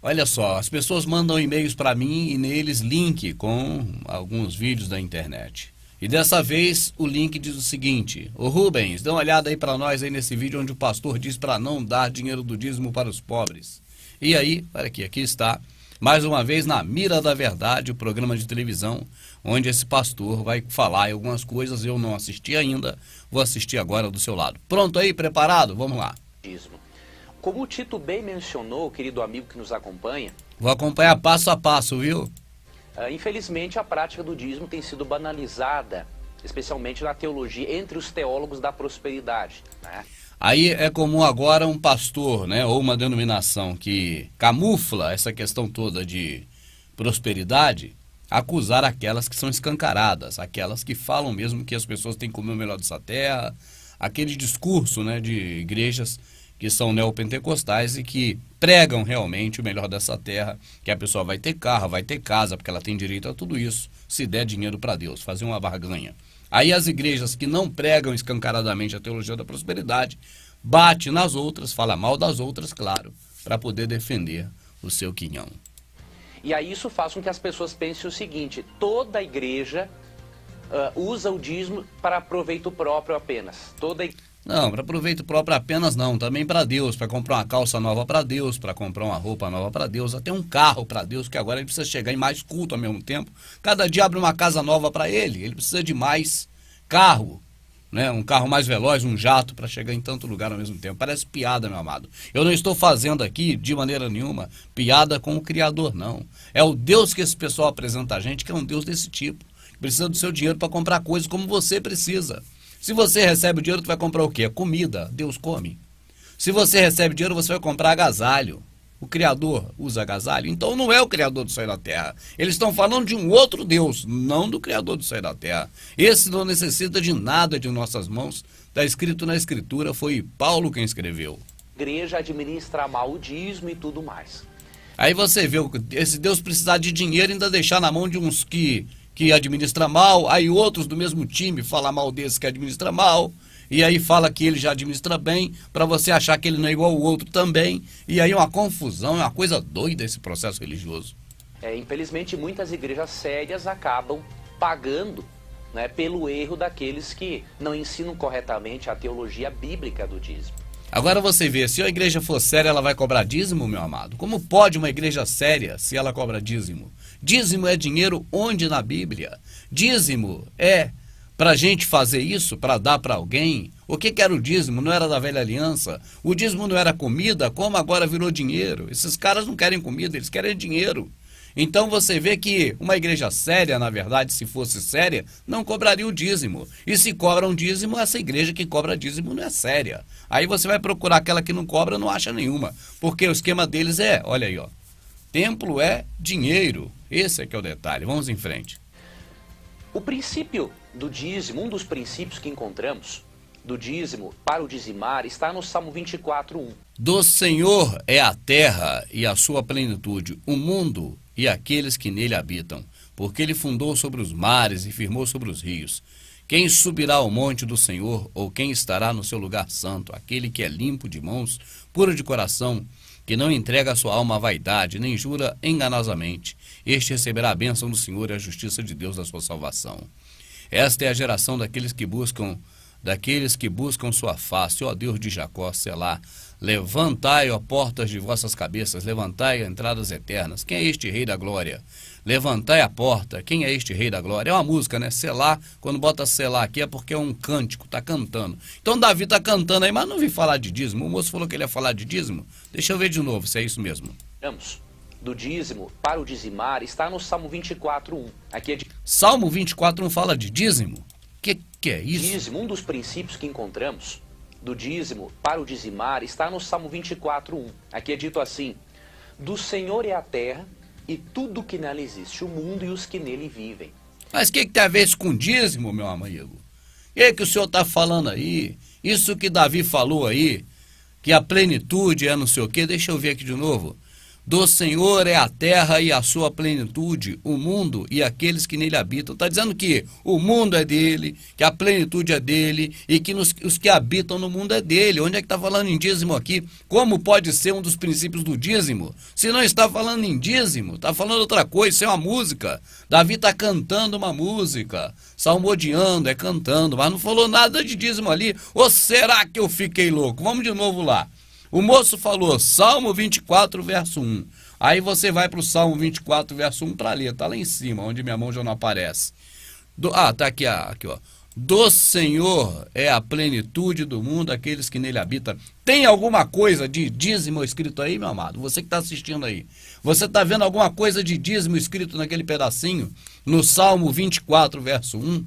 Olha só, as pessoas mandam e-mails para mim e neles link com alguns vídeos da internet. E dessa vez o link diz o seguinte: ô Rubens, dá uma olhada aí para nós aí nesse vídeo onde o pastor diz para não dar dinheiro do dízimo para os pobres. E aí, olha aqui está, mais uma vez na Mira da Verdade, o programa de televisão, onde esse pastor vai falar algumas coisas, eu não assisti ainda, vou assistir agora do seu lado. Pronto aí, preparado? Vamos lá. Como o Tito bem mencionou, querido amigo que nos acompanha, Vou acompanhar passo a passo, viu? Infelizmente a prática do dízimo tem sido banalizada, especialmente na teologia, entre os teólogos da prosperidade, né? Aí é comum agora um pastor, né, ou uma denominação que camufla essa questão toda de prosperidade, acusar aquelas que são escancaradas, aquelas que falam mesmo que as pessoas têm que comer o melhor dessa terra, aquele discurso, né, de igrejas que são neopentecostais e que pregam realmente o melhor dessa terra, que a pessoa vai ter carro, vai ter casa, porque ela tem direito a tudo isso, se der dinheiro para Deus, fazer uma barganha. Aí as igrejas que não pregam escancaradamente a teologia da prosperidade, bate nas outras, fala mal das outras, claro, para poder defender o seu quinhão. E aí isso faz com que as pessoas pensem o seguinte: toda igreja usa o dízimo para proveito próprio apenas. Não, para proveito próprio apenas não, também para Deus, para comprar uma calça nova para Deus, para comprar uma roupa nova para Deus, até um carro para Deus, que agora ele precisa chegar em mais culto ao mesmo tempo. Cada dia abre uma casa nova para ele precisa de mais carro, né? Um carro mais veloz, um jato para chegar em tanto lugar ao mesmo tempo. Parece piada, meu amado. Eu não estou fazendo aqui, de maneira nenhuma, piada com o Criador, não. É o Deus que esse pessoal apresenta a gente, que é um Deus desse tipo. Precisa do seu dinheiro para comprar coisas como você precisa. Se você recebe o dinheiro, tu vai comprar o quê? Comida. Deus come. Se você recebe dinheiro, você vai comprar agasalho. O Criador usa agasalho. Então não é o Criador do céu e da terra. Eles estão falando de um outro Deus, não do Criador do céu e da terra. Esse não necessita de nada de nossas mãos. Está escrito na Escritura, foi Paulo quem escreveu. A igreja administra mal o dízimo e tudo mais. Aí você vê, esse Deus precisar de dinheiro e ainda deixar na mão de uns que administra mal, aí outros do mesmo time falam mal desse que administra mal, e aí fala que ele já administra bem, para você achar que ele não é igual ao outro também, e aí uma confusão, é uma coisa doida esse processo religioso. Infelizmente muitas igrejas sérias acabam pagando, né, pelo erro daqueles que não ensinam corretamente a teologia bíblica do dízimo. Agora você vê, se a igreja for séria, ela vai cobrar dízimo, meu amado? Como pode uma igreja séria se ela cobra dízimo? Dízimo é dinheiro onde na Bíblia? Dízimo é para gente fazer isso, para dar para alguém? O que era o dízimo? Não era da velha aliança? O dízimo não era comida? Como agora virou dinheiro? Esses caras não querem comida, eles querem dinheiro. Então você vê que uma igreja séria, na verdade, se fosse séria, não cobraria o dízimo. E se cobra um dízimo, essa igreja que cobra dízimo não é séria. Aí você vai procurar aquela que não cobra, não acha nenhuma. Porque o esquema deles é, olha aí, ó, templo é dinheiro. Esse é que é o detalhe. Vamos em frente. O princípio do dízimo, um dos princípios que encontramos do dízimo para o dizimar, está no Salmo 24:1. Do Senhor é a terra e a sua plenitude, o mundo e aqueles que nele habitam, porque ele fundou sobre os mares e firmou sobre os rios. Quem subirá ao monte do Senhor, ou quem estará no seu lugar santo? Aquele que é limpo de mãos, puro de coração, que não entrega a sua alma à vaidade, nem jura enganosamente. Este receberá a bênção do Senhor e a justiça de Deus da sua salvação. Esta é a geração daqueles que buscam sua face, ó Deus de Jacó, Selá. Levantai, ó portas de vossas cabeças, levantai entradas eternas. Quem é este Rei da Glória? Levantai a porta. Quem é este Rei da Glória? É uma música, né? Selá, quando bota Selá aqui é porque é um cântico, tá cantando. Então Davi tá cantando aí, mas não vi falar de dízimo. O moço falou que ele ia falar de dízimo. Deixa eu ver de novo se é isso mesmo. Do dízimo para o dizimar está no Salmo 24:1. Aqui é de... Salmo 24:1 fala de dízimo? Que é isso? Dízimo, um dos princípios que encontramos do dízimo para o dizimar está no Salmo 24:1. Aqui é dito assim: do Senhor é a terra e tudo que nela existe, o mundo e os que nele vivem. Mas o que tem a ver isso com dízimo, meu amigo? O que o senhor está falando aí? Isso que Davi falou aí, que a plenitude é não sei o quê, deixa eu ver aqui de novo. Do Senhor é a terra e a sua plenitude, o mundo e aqueles que nele habitam. Está dizendo que o mundo é dele, que a plenitude é dele e que os que habitam no mundo é dele. Onde é que está falando em dízimo aqui? Como pode ser um dos princípios do dízimo? Se não está falando em dízimo, está falando outra coisa, isso é uma música. Davi está cantando uma música, salmodiando, cantando, mas não falou nada de dízimo ali. Ou será que eu fiquei louco? Vamos de novo lá. O moço falou, Salmo 24, verso 1. Aí você vai para o Salmo 24, verso 1 para ler. Está lá em cima, onde minha mão já não aparece. Tá aqui, aqui, ó. Do Senhor é a plenitude do mundo, aqueles que nele habitam. Tem alguma coisa de dízimo escrito aí, meu amado? Você que está assistindo aí. Você está vendo alguma coisa de dízimo escrito naquele pedacinho? No Salmo 24, verso 1?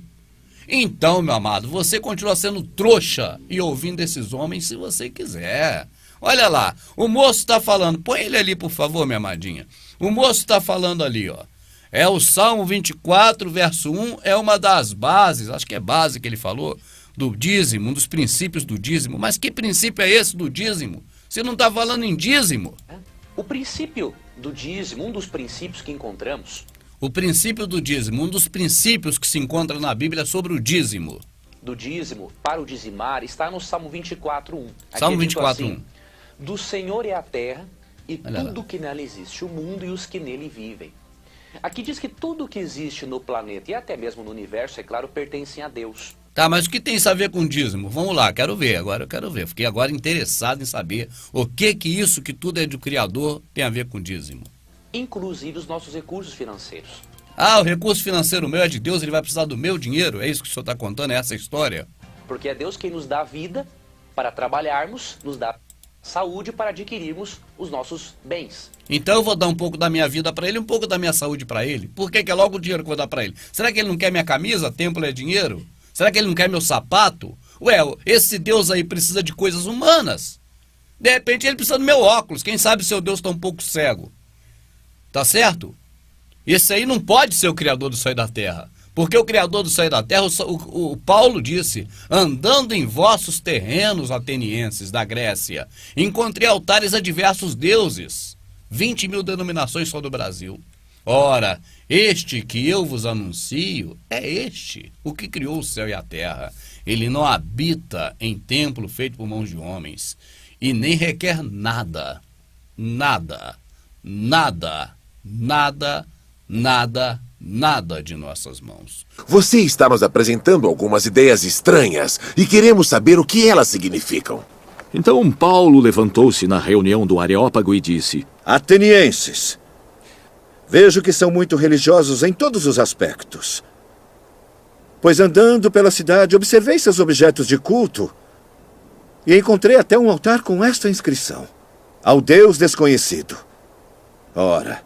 Então, meu amado, você continua sendo trouxa e ouvindo esses homens se você quiser. Olha lá, o moço está falando, põe ele ali por favor, minha amadinha. O moço está falando ali, ó. É o Salmo 24, verso 1, é uma das bases, acho que é base que ele falou, do dízimo, um dos princípios do dízimo. Mas que princípio é esse do dízimo? Você não está falando em dízimo? O princípio do dízimo, um dos princípios que encontramos. O princípio do dízimo, um dos princípios que se encontra na Bíblia sobre o dízimo. Do dízimo para o dizimar está no Salmo 24, 1. Salmo 24, assim, 1. Do Senhor é a terra e Olha tudo lá. que nela existe, o mundo e os que nele vivem. Aqui diz que tudo que existe no planeta e até mesmo no universo, é claro, pertencem a Deus. Tá, mas o que tem isso a ver com dízimo? Vamos lá, quero ver, agora eu quero ver. Fiquei agora interessado em saber o que isso que tudo é do Criador tem a ver com dízimo. Inclusive os nossos recursos financeiros. Ah, o recurso financeiro meu é de Deus, ele vai precisar do meu dinheiro? É isso que o senhor está contando, é essa história? Porque é Deus quem nos dá vida para trabalharmos, nos dá saúde para adquirirmos os nossos bens. Então eu vou dar um pouco da minha vida para ele, um pouco da minha saúde para ele. Por que é logo o dinheiro que eu vou dar para ele? Será que ele não quer minha camisa? Templo é dinheiro? Será que ele não quer meu sapato? Ué, esse Deus aí precisa de coisas humanas. De repente ele precisa do meu óculos. Quem sabe seu Deus está um pouco cego. Tá certo? Esse aí não pode ser o Criador do céu e da terra. Porque o Criador do céu e da terra, o Paulo disse, andando em vossos terrenos atenienses da Grécia, encontrei altares a diversos deuses, 20.000 denominações só do Brasil. Ora, este que eu vos anuncio é este, o que criou o céu e a terra. Ele não habita em templo feito por mãos de homens, e nem requer nada, nada, nada, nada, nada, nada de nossas mãos. Você está nos apresentando algumas ideias estranhas e queremos saber o que elas significam. Então Paulo levantou-se na reunião do Areópago e disse: Atenienses, vejo que são muito religiosos em todos os aspectos. Pois andando pela cidade observei seus objetos de culto e encontrei até um altar com esta inscrição: ao Deus desconhecido. Ora,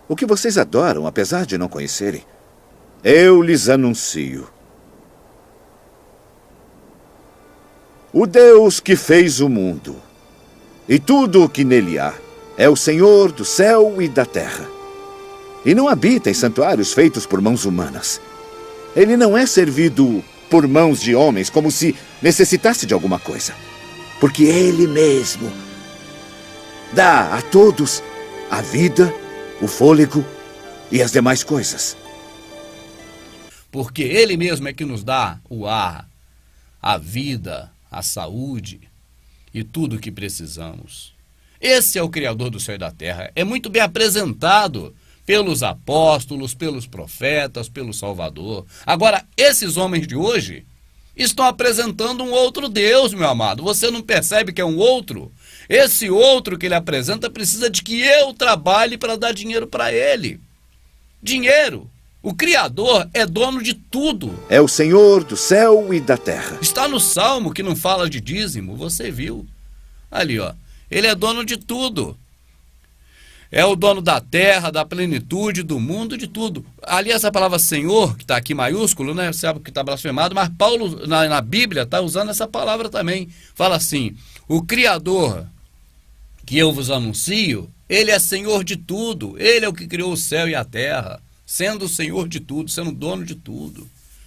o que vocês adoram, apesar de não conhecerem, eu lhes anuncio. O Deus que fez o mundo e tudo o que nele há é o Senhor do céu e da terra. E não habita em santuários feitos por mãos humanas. Ele não é servido por mãos de homens como se necessitasse de alguma coisa. Porque Ele mesmo dá a todos a vida, o fôlego e as demais coisas. Porque Ele mesmo é que nos dá o ar, a vida, a saúde e tudo o que precisamos. Esse é o Criador do céu e da terra. É muito bem apresentado pelos apóstolos, pelos profetas, pelo Salvador. Agora, esses homens de hoje estão apresentando um outro Deus, meu amado. Você não percebe que é um outro? Esse outro que ele apresenta precisa de que eu trabalhe para dar dinheiro para ele. Dinheiro. O Criador é dono de tudo. É o Senhor do céu e da terra. Está no Salmo que não fala de dízimo, você viu. Ali, ó. Ele é dono de tudo. É o dono da terra, da plenitude, do mundo, de tudo. Ali essa palavra Senhor, que está aqui maiúsculo, né? Você sabe que está blasfemado, mas Paulo na Bíblia está usando essa palavra também. Fala assim, o Criador que eu vos anuncio, ele é Senhor de tudo. Ele é o que criou o céu e a terra, sendo o Senhor de tudo, sendo dono de tudo.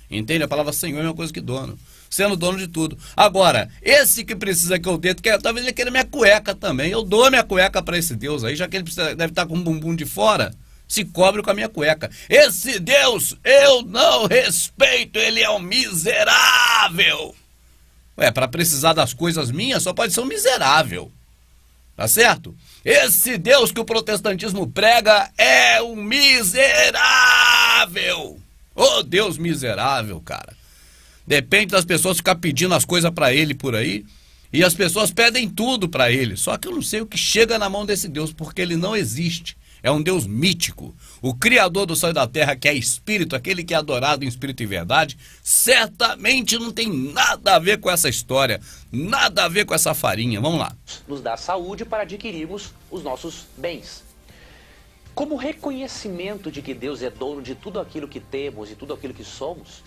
Entende? A palavra Senhor é uma coisa que dono. sendo dono de tudo. Agora, esse que precisa que eu dê, talvez ele queira minha cueca também. Eu dou minha cueca para esse Deus aí, já que ele deve estar com o bumbum de fora, se cobre com a minha cueca. Esse Deus eu não respeito, ele é um miserável. Para precisar das coisas minhas, só pode ser um miserável. Tá certo? Esse Deus que o protestantismo prega é um miserável. Ô Deus miserável, cara. Depende das pessoas ficar pedindo as coisas para ele por aí. E as pessoas pedem tudo para ele. Só que eu não sei o que chega na mão desse Deus, porque ele não existe. É um Deus mítico. O Criador do céu e da terra, que é espírito, aquele que é adorado em espírito e verdade, certamente não tem nada a ver com essa história, nada a ver com essa farinha. Vamos lá. Nos dá saúde para adquirirmos os nossos bens. Como reconhecimento de que Deus é dono de tudo aquilo que temos e tudo aquilo que somos.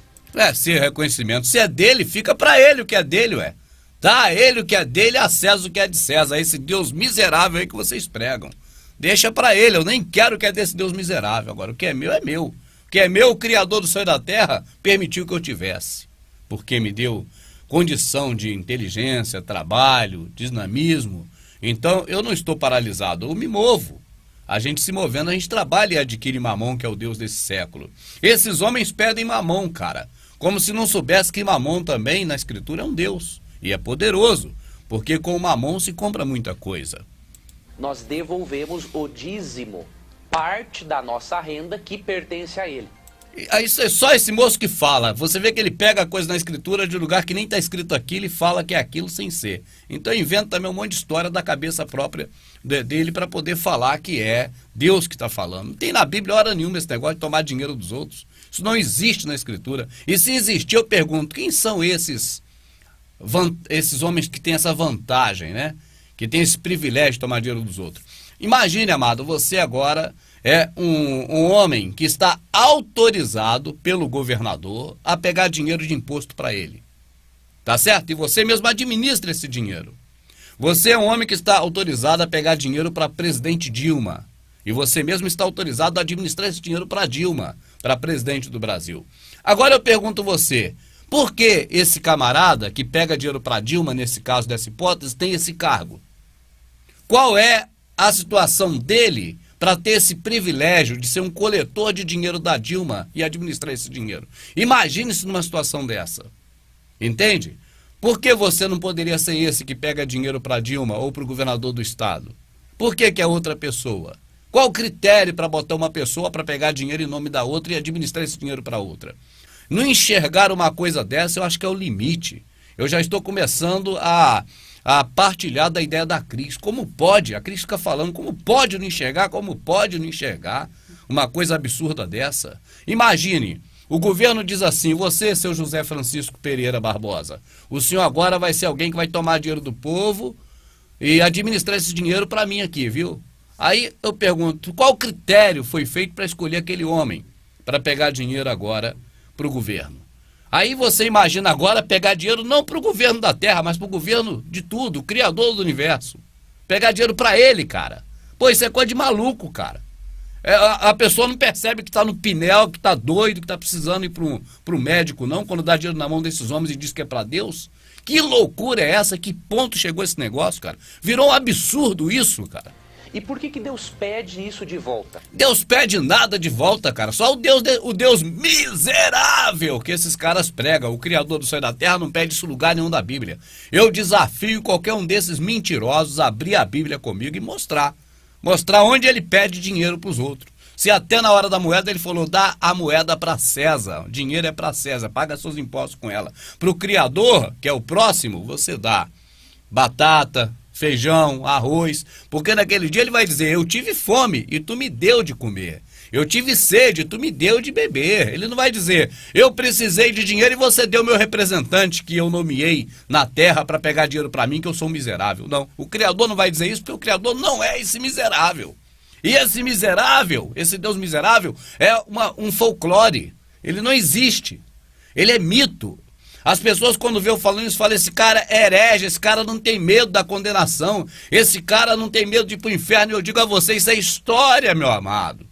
Se é reconhecimento. Se é dele, fica para ele o que é dele, ué. Dá a ele o que é dele, a César o que é de César. Esse Deus miserável aí que vocês pregam. Deixa para ele, eu nem quero o que é desse Deus miserável. Agora, o que é meu é meu. O que é meu, o Criador do céu e da terra, permitiu que eu tivesse. Porque me deu condição de inteligência, trabalho, dinamismo. Então, eu não estou paralisado, eu me movo. A gente se movendo, a gente trabalha e adquire Mamon, que é o Deus desse século. Esses homens pedem Mamon, cara. Como se não soubesse que Mamon também, na Escritura, é um Deus. E é poderoso, porque com o Mamon se compra muita coisa. Nós devolvemos o dízimo, parte da nossa renda que pertence a ele. Isso é só esse moço que fala. Você vê que ele pega a coisa na Escritura de lugar que nem está escrito aquilo e fala que é aquilo sem ser. Então inventa também um monte de história da cabeça própria dele para poder falar que é Deus que está falando. Não tem na Bíblia hora nenhuma esse negócio de tomar dinheiro dos outros. Isso não existe na Escritura. E se existir, eu pergunto, quem são esses homens que têm essa vantagem, né? Que tem esse privilégio de tomar dinheiro dos outros? Imagine, amado, você agora é um homem que está autorizado pelo governador a pegar dinheiro de imposto para ele. Tá certo? E você mesmo administra esse dinheiro. Você é um homem que está autorizado a pegar dinheiro para presidente Dilma. E você mesmo está autorizado a administrar esse dinheiro para Dilma, para presidente do Brasil. Agora eu pergunto você, por que esse camarada que pega dinheiro para Dilma, nesse caso dessa hipótese, tem esse cargo? Qual é a situação dele para ter esse privilégio de ser um coletor de dinheiro da Dilma e administrar esse dinheiro? Imagine-se numa situação dessa. Entende? Por que você não poderia ser esse que pega dinheiro para Dilma ou para o governador do estado? Por que é outra pessoa? Qual o critério para botar uma pessoa para pegar dinheiro em nome da outra e administrar esse dinheiro para outra? Não enxergar uma coisa dessa, eu acho que é o limite. Eu já estou começando a partilhar da ideia da Cris. Como pode? A Cris fica falando, como pode não enxergar? Como pode não enxergar uma coisa absurda dessa? Imagine, o governo diz assim, você, seu José Francisco Pereira Barbosa, o senhor agora vai ser alguém que vai tomar dinheiro do povo e administrar esse dinheiro para mim aqui, viu? Aí eu pergunto, qual critério foi feito para escolher aquele homem para pegar dinheiro agora para o governo? Aí você imagina agora pegar dinheiro não para o governo da Terra, mas para o governo de tudo, o Criador do Universo. Pegar dinheiro para ele, cara. Pô, isso é coisa de maluco, cara. A pessoa não percebe que está no pinel, que está doido, que está precisando ir para o médico, não, quando dá dinheiro na mão desses homens e diz que é para Deus. Que loucura é essa? Que ponto chegou esse negócio, cara? Virou um absurdo isso, cara. E por que Deus pede isso de volta? Deus pede nada de volta, cara. Só o Deus miserável que esses caras pregam. O Criador do céu e da terra não pede isso em lugar nenhum da Bíblia. Eu desafio qualquer um desses mentirosos a abrir a Bíblia comigo e mostrar. Mostrar onde ele pede dinheiro para os outros. Se até na hora da moeda ele falou, dá a moeda para César. O dinheiro é para César, paga seus impostos com ela. Para o Criador, que é o próximo, você dá batata, feijão, arroz, porque naquele dia ele vai dizer, eu tive fome e tu me deu de comer. Eu tive sede e tu me deu de beber. Ele não vai dizer, eu precisei de dinheiro e você deu meu representante que eu nomeei na terra para pegar dinheiro para mim, que eu sou um miserável. Não, o Criador não vai dizer isso, porque o Criador não é esse miserável. E esse miserável, esse Deus miserável, é um folclore. Ele não existe. Ele é mito. As pessoas quando vê eu falando isso, falam, esse cara é herege, esse cara não tem medo da condenação, esse cara não tem medo de ir para o inferno. Eu digo a vocês, isso é história, meu amado.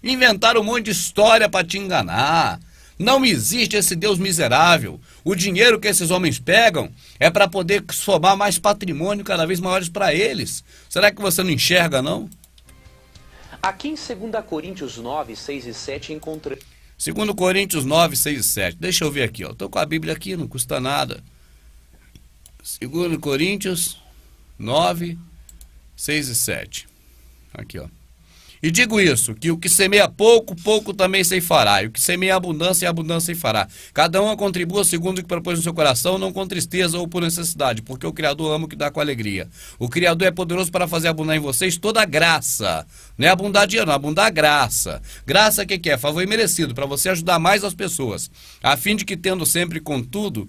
Inventaram um monte de história para te enganar. Não existe esse Deus miserável. O dinheiro que esses homens pegam é para poder somar mais patrimônio cada vez maiores para eles. Será que você não enxerga, não? Aqui em 2 Coríntios 9, 6 e 7 encontramos... 2 Coríntios 9, 6 e 7. Deixa eu ver aqui, ó. Estou com a Bíblia aqui, não custa nada. 2 Coríntios 9, 6 e 7. Aqui, ó. E digo isso, que o que semeia pouco, pouco também ceifará. E o que semeia abundância, abundância ceifará. Cada um contribua segundo o que propôs no seu coração, não com tristeza ou por necessidade, porque o Criador ama o que dá com alegria. O Criador é poderoso para fazer abundar em vocês toda a graça. Não é abundar dinheiro, não, abundar graça. Graça que é? Favor imerecido, para você ajudar mais as pessoas. A fim de que, tendo sempre contudo,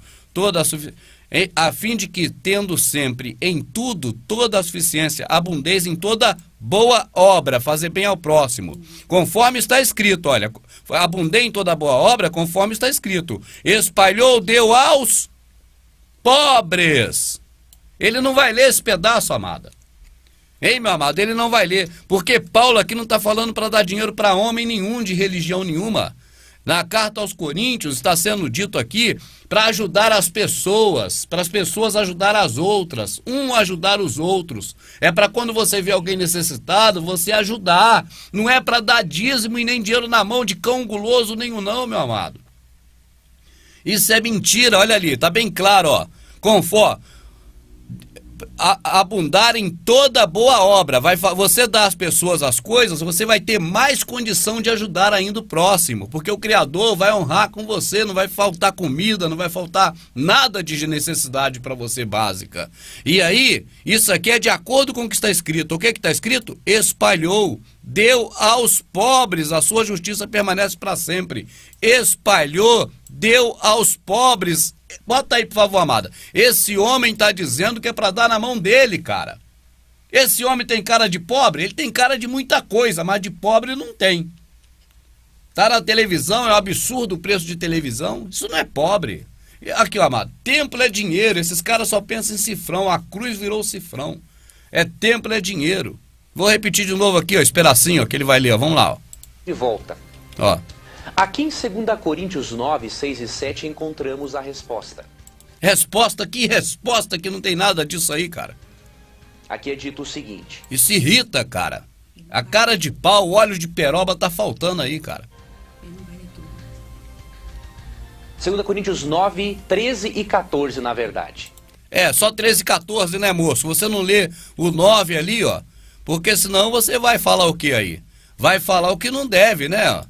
a fim de que, tendo sempre em tudo toda a suficiência, abundeis em toda boa obra, fazer bem ao próximo. Conforme está escrito, olha, abundei em toda boa obra, conforme está escrito. Espalhou, deu aos pobres. Ele não vai ler esse pedaço, amada. Hein, meu amado? Ele não vai ler. Porque Paulo aqui não está falando para dar dinheiro para homem nenhum, de religião nenhuma. Na carta aos Coríntios está sendo dito aqui para ajudar as pessoas, para as pessoas ajudar as outras, ajudar os outros. É para quando você vê alguém necessitado, você ajudar. Não é para dar dízimo e nem dinheiro na mão de cão guloso nenhum não, meu amado. Isso é mentira, olha ali, tá bem claro, ó. Conforme abundar em toda boa obra. Você dá às pessoas as coisas, você vai ter mais condição de ajudar ainda o próximo, porque o Criador vai honrar com você, não vai faltar comida, não vai faltar nada de necessidade para você básica. E aí, isso aqui é de acordo com o que está escrito. O que está escrito? Espalhou, deu aos pobres, a sua justiça permanece para sempre. Espalhou, deu aos pobres. Bota aí, por favor, amada. Esse homem está dizendo que é para dar na mão dele, cara. Esse homem tem cara de pobre? Ele tem cara de muita coisa, mas de pobre não tem. Tá na televisão, é um absurdo o preço de televisão. Isso não é pobre. Aqui, ó, amado. Templo é dinheiro. Esses caras só pensam em cifrão. A cruz virou cifrão. É templo, é dinheiro. Vou repetir de novo aqui, ó, esse pedacinho, ó, que ele vai ler, ó. Vamos lá, ó. De volta. Ó. Aqui em 2 Coríntios 9, 6 e 7 encontramos a resposta. Resposta? Que resposta? Que não tem nada disso aí, cara. Aqui é dito o seguinte. Isso irrita, cara. A cara de pau, o óleo de peroba tá faltando aí, cara. 2 Coríntios 9, 13 e 14, na verdade. É, só 13 e 14, né, moço? Você não lê o 9 ali, ó. Porque senão você vai falar o que aí? Vai falar o que não deve, né?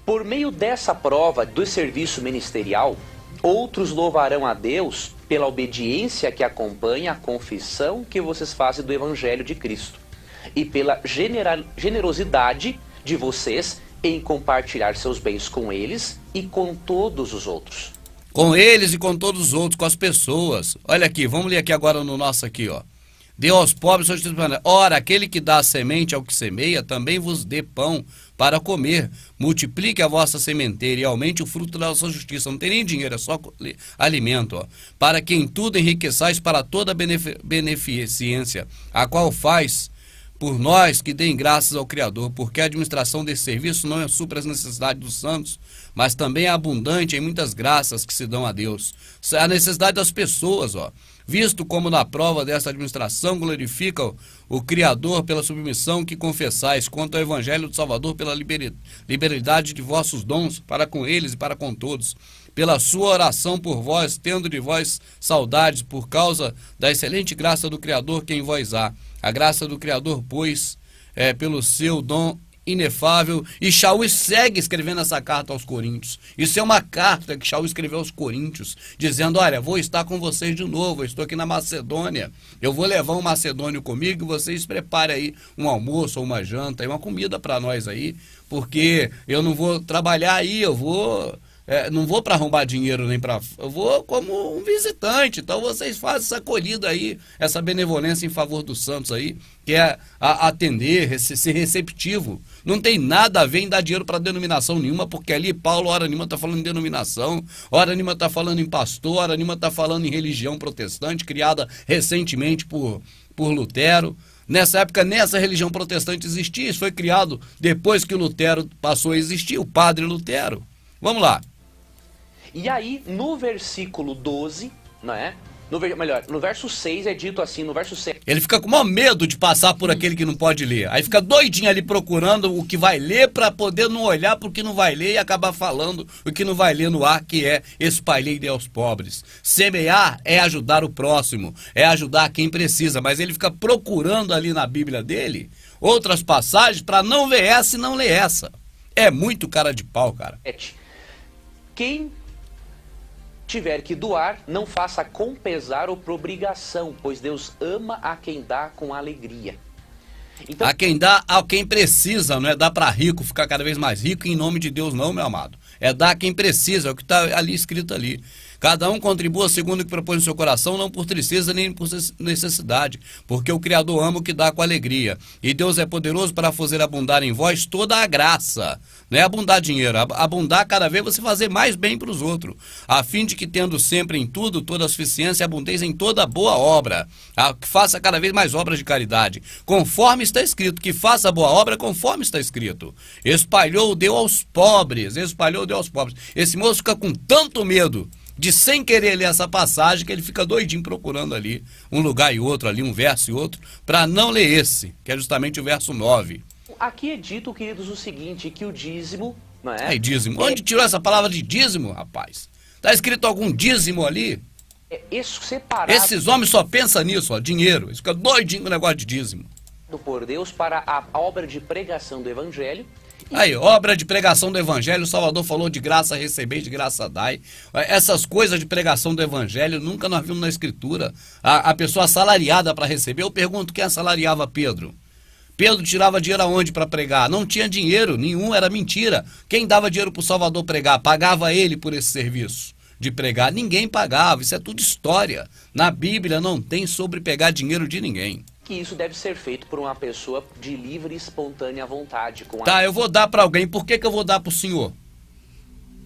Por meio dessa prova do serviço ministerial, outros louvarão a Deus pela obediência que acompanha a confissão que vocês fazem do Evangelho de Cristo e pela generosidade de vocês em compartilhar seus bens com eles e com todos os outros. Com eles e com todos os outros, com as pessoas. Olha aqui, vamos ler aqui agora no nosso aqui, ó. Deu aos pobres, ora, aquele que dá a semente ao que semeia, também vos dê pão para comer. Multiplique a vossa sementeira e aumente o fruto da vossa justiça. Não tem nem dinheiro, é só alimento, ó. Para que em tudo enriqueçais para toda beneficência, a qual faz por nós que deem graças ao Criador, porque a administração desse serviço não é supra as necessidades dos santos, mas também é abundante em muitas graças que se dão a Deus. A necessidade das pessoas, ó. Visto como na prova desta administração glorifica o Criador pela submissão que confessais quanto ao Evangelho do Salvador, pela liberalidade de vossos dons para com eles e para com todos, pela sua oração por vós, tendo de vós saudades por causa da excelente graça do Criador que em vós há. A graça do Criador, pois, pelo seu dom inefável. E Shaul segue escrevendo essa carta aos Coríntios. Isso é uma carta que Shaul escreveu aos Coríntios, dizendo, olha, vou estar com vocês de novo, eu estou aqui na Macedônia, eu vou levar um macedônio comigo e vocês preparem aí um almoço ou uma janta e uma comida para nós aí, porque eu não vou trabalhar aí, eu vou... não vou para arrombar dinheiro nem para... Eu vou como um visitante. Então vocês fazem essa acolhida aí, essa benevolência em favor dos santos aí, que é atender, ser receptivo. Não tem nada a ver em dar dinheiro para denominação nenhuma, porque ali Paulo, hora nenhuma, está falando em denominação, hora nenhuma está falando em pastor, hora nenhuma está falando em religião protestante, criada recentemente por Lutero. Nessa época, nessa religião protestante existia, isso foi criado depois que Lutero passou a existir, o padre Lutero. Vamos lá. E aí, no versículo 12, não é? No verso 6 é dito assim, no verso 6... Ele fica com o maior medo de passar por aquele que não pode ler. Aí fica doidinho ali procurando o que vai ler para poder não olhar para o que não vai ler e acabar falando o que não vai ler no ar, que é espalhei aos pobres. Semear é ajudar o próximo, é ajudar quem precisa, mas ele fica procurando ali na Bíblia dele outras passagens para não ver essa e não ler essa. É muito cara de pau, cara. Quem tiver que doar, não faça com pesar ou por obrigação, pois Deus ama a quem dá com alegria. Então, a quem dá, a quem precisa, não é dar para rico ficar cada vez mais rico em nome de Deus não, meu amado. É dar a quem precisa, é o que está ali escrito ali. Cada um contribua segundo o que propõe no seu coração, não por tristeza nem por necessidade, porque o Criador ama o que dá com alegria. E Deus é poderoso para fazer abundar em vós toda a graça. Não é abundar dinheiro, abundar cada vez você fazer mais bem para os outros, a fim de que tendo sempre em tudo, toda a suficiência, abundeis em toda boa obra. Que faça cada vez mais obras de caridade, conforme está escrito, que faça boa obra conforme está escrito. Espalhou, deu aos pobres, espalhou, deu aos pobres. Esse moço fica com tanto medo de sem querer ler essa passagem que ele fica doidinho procurando ali um lugar e outro, ali um verso e outro, para não ler esse, que é justamente o verso 9. Aqui é dito, queridos, o seguinte, que o dízimo, não é? É dízimo. Onde tirou essa palavra de dízimo, rapaz? Tá escrito algum dízimo ali? É separado. Esses homens só pensam nisso, ó, dinheiro. Eles ficam doidinhos com o negócio de dízimo. Por Deus para a obra de pregação do Evangelho. Aí, obra de pregação do Evangelho, o Salvador falou de graça receber, de graça dai. Essas coisas de pregação do Evangelho nunca nós vimos na Escritura. A pessoa assalariada para receber, eu pergunto, quem assalariava Pedro? Pedro tirava dinheiro aonde para pregar? Não tinha dinheiro nenhum, era mentira. Quem dava dinheiro para o Salvador pregar? Pagava ele por esse serviço de pregar? Ninguém pagava, isso é tudo história. Na Bíblia não tem sobre pegar dinheiro de ninguém. Que isso deve ser feito por uma pessoa de livre e espontânea vontade. Tá, eu vou dar para alguém, por que eu vou dar para o senhor?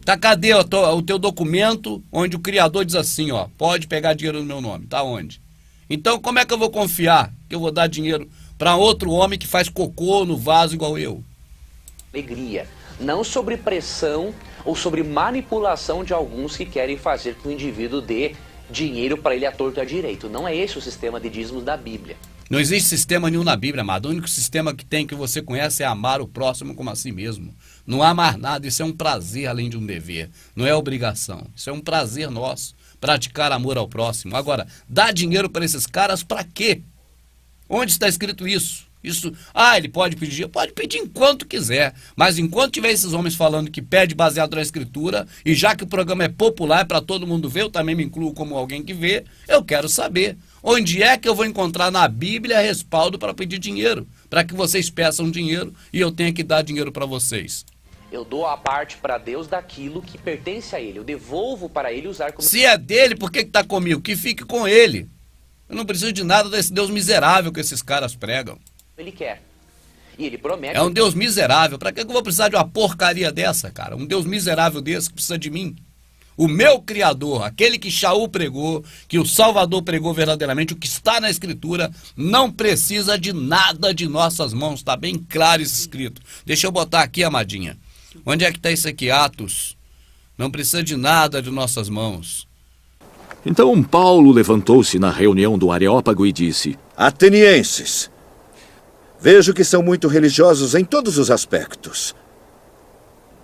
Tá, cadê o teu documento onde o Criador diz assim, ó, pode pegar dinheiro no meu nome, tá onde? Então como é que eu vou confiar que eu vou dar dinheiro para outro homem que faz cocô no vaso igual eu? Alegria, não sobre pressão ou sobre manipulação de alguns que querem fazer com que o indivíduo dê dinheiro para ele à torto e à direito. Não é esse o sistema de dízimos da Bíblia. Não existe sistema nenhum na Bíblia, amado. O único sistema que tem, que você conhece, é amar o próximo como a si mesmo. Não há mais nada, isso é um prazer além de um dever. Não é obrigação, isso é um prazer nosso, praticar amor ao próximo. Agora, dar dinheiro para esses caras para quê? Onde está escrito isso? Ele pode pedir enquanto quiser, mas enquanto tiver esses homens falando que pede baseado na Escritura, e já que o programa é popular para todo mundo ver, eu também me incluo como alguém que vê, eu quero saber onde é que eu vou encontrar na Bíblia respaldo para pedir dinheiro, para que vocês peçam dinheiro e eu tenha que dar dinheiro para vocês. Eu dou a parte para Deus daquilo que pertence a Ele, eu devolvo para Ele usar como... Se é dele, por que está comigo? Que fique com ele. Eu não preciso de nada desse Deus miserável que esses caras pregam. Ele quer. E ele promete... É um Deus miserável. Para que eu vou precisar de uma porcaria dessa, cara? Um Deus miserável desse que precisa de mim. O meu Criador, aquele que Shaul pregou, que o Salvador pregou verdadeiramente, o que está na Escritura, não precisa de nada de nossas mãos. Está bem claro isso escrito. Deixa eu botar aqui, amadinha. Onde é que está isso aqui? Atos. Não precisa de nada de nossas mãos. Então Paulo levantou-se na reunião do Areópago e disse: Atenienses, vejo que são muito religiosos em todos os aspectos.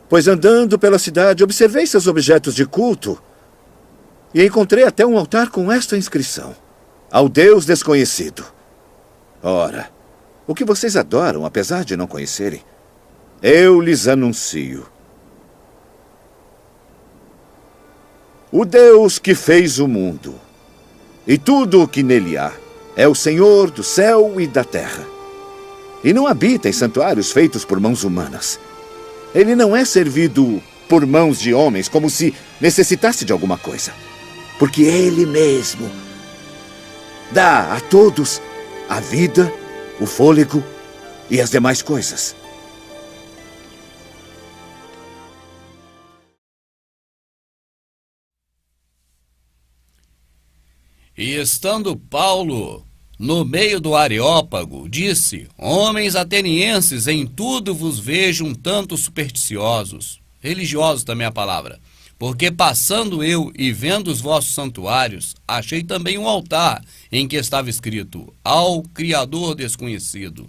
Pois andando pela cidade, observei seus objetos de culto e encontrei até um altar com esta inscrição: ao Deus desconhecido. Ora, o que vocês adoram, apesar de não conhecerem, eu lhes anuncio. O Deus que fez o mundo e tudo o que nele há é o Senhor do céu e da terra. E não habita em santuários feitos por mãos humanas. Ele não é servido por mãos de homens como se necessitasse de alguma coisa. Porque Ele mesmo dá a todos a vida, o fôlego e as demais coisas. E estando Paulo no meio do Areópago, disse: homens atenienses, em tudo vos vejo um tanto supersticiosos. Religiosos também é a palavra. Porque passando eu e vendo os vossos santuários, achei também um altar em que estava escrito, ao Criador desconhecido.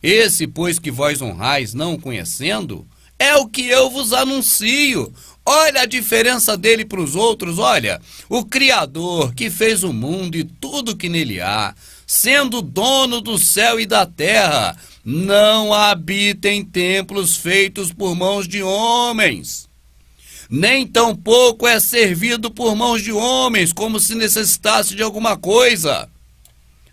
Esse, pois, que vós honrais não o conhecendo, é o que eu vos anuncio. Olha a diferença dele para os outros, olha. O Criador que fez o mundo e tudo que nele há, sendo dono do céu e da terra, não habita em templos feitos por mãos de homens. Nem tampouco é servido por mãos de homens, como se necessitasse de alguma coisa.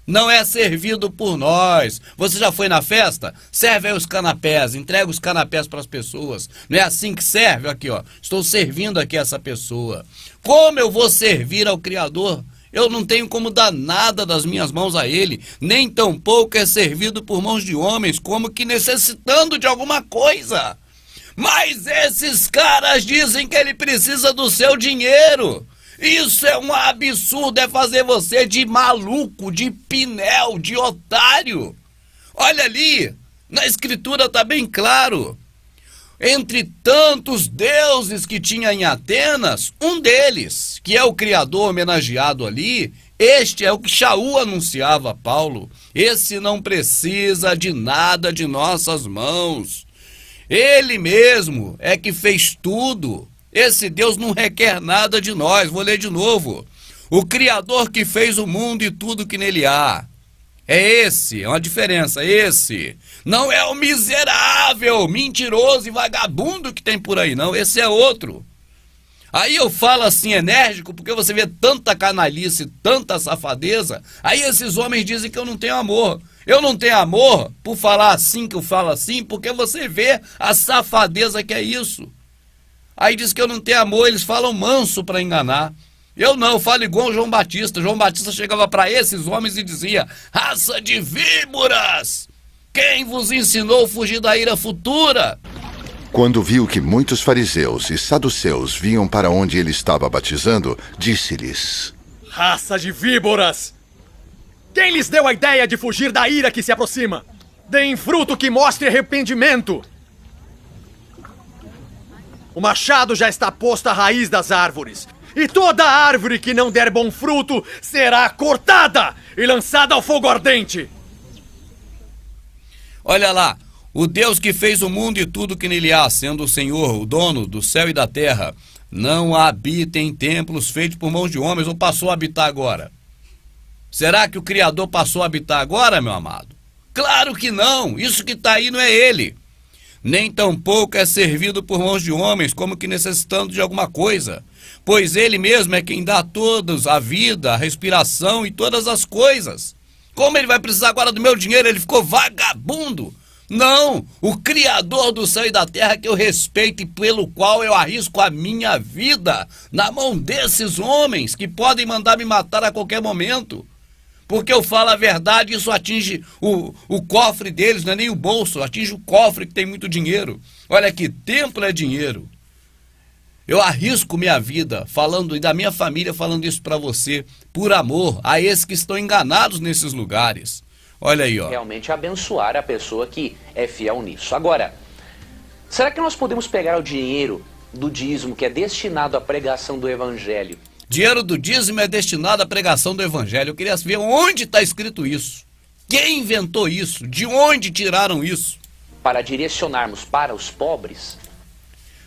Não é servido por nós. Você já foi na festa? Serve aí os canapés, entrega os canapés para as pessoas. Não é assim que serve? Aqui, ó. Estou servindo aqui essa pessoa. Como eu vou servir ao Criador? Eu não tenho como dar nada das minhas mãos a ele, nem tampouco é servido por mãos de homens, como que necessitando de alguma coisa. Mas esses caras dizem que ele precisa do seu dinheiro. Isso é um absurdo, é fazer você de maluco, de pinel, de otário. Olha ali, na escritura está bem claro. Entre tantos deuses que tinha em Atenas, um deles, que é o Criador homenageado ali, este é o que Shaul anunciava a Paulo. Esse não precisa de nada de nossas mãos. Ele mesmo é que fez tudo. Esse Deus não requer nada de nós. Vou ler de novo. O Criador que fez o mundo e tudo que nele há. É esse, é uma diferença, esse. Não é o miserável, mentiroso e vagabundo que tem por aí, não. Esse é outro. Aí eu falo assim enérgico, porque você vê tanta canalice, tanta safadeza. Aí esses homens dizem que eu não tenho amor. Eu não tenho amor por falar assim que eu falo assim, porque você vê a safadeza que é isso. Aí diz que eu não tenho amor, eles falam manso para enganar. Eu não, eu falo igual o João Batista. João Batista chegava para esses homens e dizia: raça de víboras, quem vos ensinou a fugir da ira futura? Quando viu que muitos fariseus e saduceus vinham para onde ele estava batizando, disse-lhes: raça de víboras! Quem lhes deu a ideia de fugir da ira que se aproxima? Deem fruto que mostre arrependimento. O machado já está posto à raiz das árvores. E toda árvore que não der bom fruto será cortada e lançada ao fogo ardente. Olha lá, o Deus que fez o mundo e tudo que nele há, sendo o Senhor, o dono do céu e da terra, não habita em templos feitos por mãos de homens ou passou a habitar agora? Será que o Criador passou a habitar agora, meu amado? Claro que não, isso que está aí não é ele. Nem tampouco é servido por mãos de homens, como que necessitando de alguma coisa. Pois ele mesmo é quem dá a todos a vida, a respiração e todas as coisas. Como ele vai precisar agora do meu dinheiro? Ele ficou vagabundo. Não, o Criador do céu e da terra que eu respeito e pelo qual eu arrisco a minha vida na mão desses homens que podem mandar me matar a qualquer momento. Porque eu falo a verdade, isso atinge o cofre deles, não é nem o bolso, atinge o cofre que tem muito dinheiro. Olha aqui, templo é dinheiro. Eu arrisco minha vida falando, e da minha família falando isso para você, por amor a esses que estão enganados nesses lugares. Olha aí, ó. Realmente abençoar a pessoa que é fiel nisso. Agora, será que nós podemos pegar o dinheiro do dízimo que é destinado à pregação do evangelho? Dinheiro do dízimo é destinado à pregação do evangelho. Eu queria ver onde está escrito isso. Quem inventou isso? De onde tiraram isso? Para direcionarmos para os pobres?